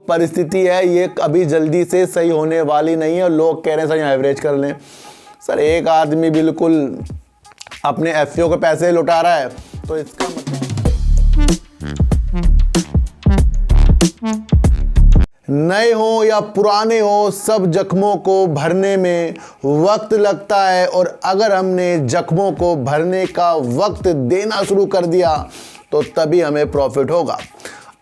परिस्थिति है ये अभी जल्दी से सही होने वाली नहीं है। लोग कह रहे हैं सर यहाँ एवरेज कर लें। सर एक आदमी बिल्कुल अपने एफपीओ के पैसे लुटा रहा है तो इसका मतलब नए हो या पुराने हो सब जख्मों को भरने में वक्त लगता है, और अगर हमने जख्मों को भरने का वक्त देना शुरू कर दिया तो तभी हमें प्रॉफिट होगा।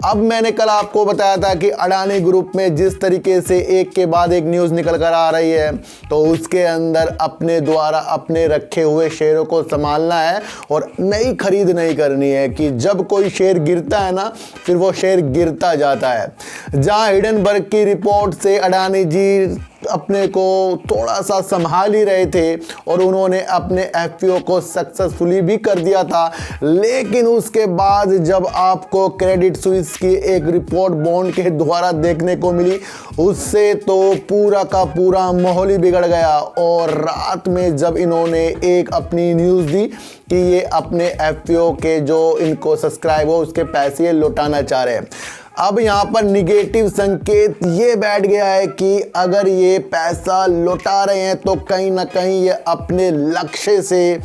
अब मैंने कल आपको बताया था कि अडानी ग्रुप में जिस तरीके से एक के बाद एक न्यूज़ निकल कर आ रही है तो उसके अंदर अपने द्वारा अपने रखे हुए शेयरों को संभालना है और नई खरीद नहीं करनी है कि जब कोई शेयर गिरता है ना फिर वो शेयर गिरता जाता है। जहां हिडनबर्ग की रिपोर्ट से अडानी जी अपने को थोड़ा सा संभाल ही रहे थे और उन्होंने अपने एफपीओ को सक्सेसफुली भी कर दिया था, लेकिन उसके बाद जब आपको क्रेडिट स्विस की एक रिपोर्ट बॉन्ड के द्वारा देखने को मिली उससे तो पूरा का पूरा माहौल ही बिगड़ गया। और रात में जब इन्होंने एक अपनी न्यूज़ दी कि ये अपने एफपीओ के जो इनको सब्सक्राइब हो उसके पैसे लौटाना चाह रहे हैं, अब यहाँ पर निगेटिव संकेत ये बैठ गया है कि अगर ये पैसा लौटा रहे हैं तो कहीं ना कहीं ये अपने लक्ष्य से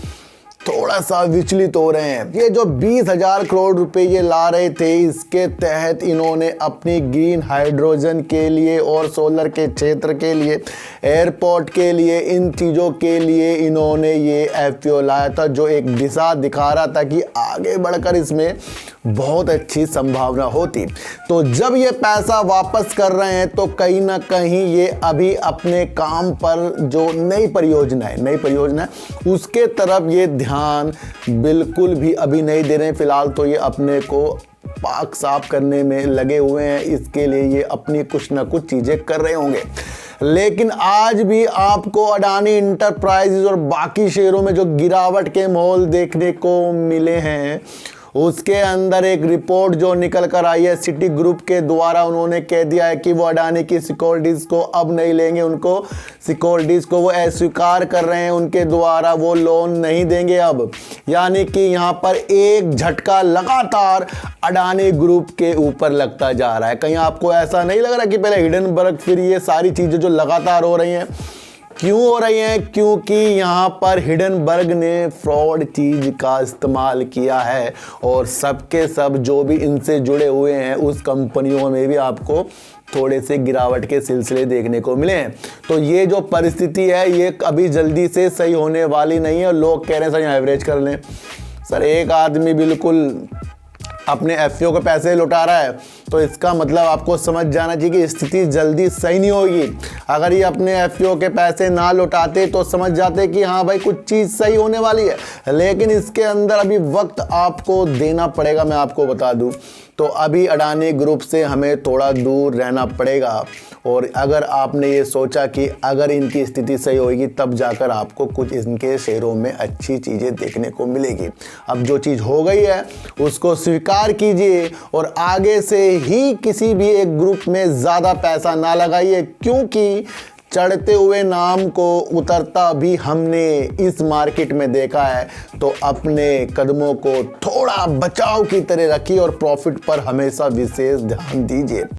थोड़ा सा विचलित हो रहे हैं। ये जो 20,000 करोड़ रुपए ये ला रहे थे इसके तहत इन्होंने अपनी ग्रीन हाइड्रोजन के लिए और सोलर के क्षेत्र के लिए, एयरपोर्ट के लिए, इन चीज़ों के लिए इन्होंने ये एफपीओ लाया था जो एक दिशा दिखा रहा था कि आगे बढ़कर इसमें बहुत अच्छी संभावना होती। तो जब ये पैसा वापस कर रहे हैं तो कहीं ना कहीं ये अभी अपने काम पर जो नई परियोजना है उसके तरफ ये ध्यान बिल्कुल भी अभी नहीं दे रहे हैं। फिलहाल तो ये अपने को पाक साफ करने में लगे हुए हैं, इसके लिए ये अपनी कुछ ना कुछ चीज़ें कर रहे होंगे। लेकिन आज भी आपको अडानी इंटरप्राइजेज और बाकी शेयरों में जो गिरावट के माहौल देखने को मिले हैं उसके अंदर एक रिपोर्ट जो निकल कर आई है सिटी ग्रुप के द्वारा, उन्होंने कह दिया है कि वो अडानी की सिक्योरिटीज़ को अब नहीं लेंगे, उनको सिक्योरिटीज़ को वो अस्वीकार कर रहे हैं, उनके द्वारा वो लोन नहीं देंगे अब। यानी कि यहाँ पर एक झटका लगातार अडानी ग्रुप के ऊपर लगता जा रहा है। कहीं आपको ऐसा नहीं लग रहा कि पहले हिडनबर्ग फिर ये सारी चीज़ें जो लगातार हो रही हैं क्यों हो रही हैं? क्योंकि यहाँ पर हिडनबर्ग ने फ्रॉड चीज़ का इस्तेमाल किया है और सबके सब जो भी इनसे जुड़े हुए हैं उस कंपनियों में भी आपको थोड़े से गिरावट के सिलसिले देखने को मिले हैं। तो ये जो परिस्थिति है ये अभी जल्दी से सही होने वाली नहीं है। लोग कह रहे हैं सर यहाँ एवरेज कर लें। सर एक आदमी बिल्कुल अपने एफपीओ के पैसे लुटा रहा है तो इसका मतलब आपको समझ जाना चाहिए कि स्थिति जल्दी सही नहीं होगी। अगर ये अपने एफपीओ के पैसे ना लौटाते तो समझ जाते कि हाँ भाई कुछ चीज़ सही होने वाली है, लेकिन इसके अंदर अभी वक्त आपको देना पड़ेगा। मैं आपको बता दूं तो अभी अडानी ग्रुप से हमें थोड़ा दूर रहना पड़ेगा, और अगर आपने ये सोचा कि अगर इनकी स्थिति सही होगी तब जाकर आपको कुछ इनके शेयरों में अच्छी चीज़ें देखने को मिलेगी। अब जो चीज़ हो गई है उसको स्वीकार कीजिए और आगे से ही किसी भी एक ग्रुप में ज़्यादा पैसा ना लगाइए, क्योंकि चढ़ते हुए नाम को उतरता भी हमने इस मार्केट में देखा है। तो अपने कदमों को थोड़ा बचाव की तरह रखिए और प्रॉफिट पर हमेशा विशेष ध्यान दीजिए।